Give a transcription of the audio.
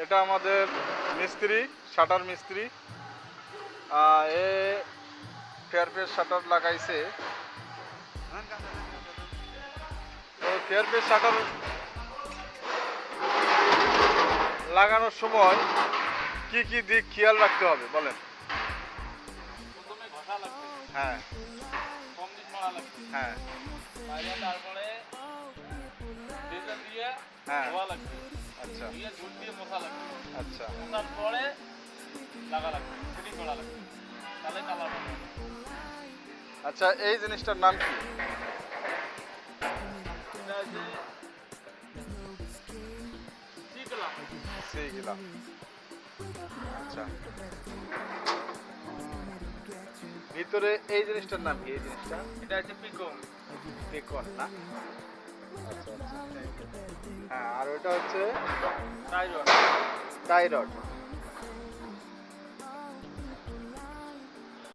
এটা আমাদের মিস্ত্রি, শাটার মিস্ত্রি। এ ফেয়ারফেস শাটার লাগাইছে। তো ফেয়ারফেস শাটার লাগানোর সময় কি কি দিক খেয়াল রাখতে হবে বলেন? প্রথমে ঘষা লাগবে, হ্যাঁ কম দিক মারা লাগবে, হ্যাঁ তারপরে ডেটা দিয়ে হ্যাঁ ধোয়া লাগবে, আচ্ছা দিয়ে ঝুট দিয়ে মশা লাগবে, আচ্ছা মশার পরে লাগা লাগবে, ফিটিং করা লাগবে, তাহলে কালার হবে। আচ্ছা, এই জিনিসটার নাম কি? এটা হচ্ছে শিখলাম। সেইগুলা। আচ্ছা, ভিতরে এই জিনিসটার নাম কি? এই জিনিসটা এটা হচ্ছে পিকম। বেকন না? আচ্ছা আচ্ছা, হ্যাঁ। আর ওটা হচ্ছে টাইরন। টাই রড।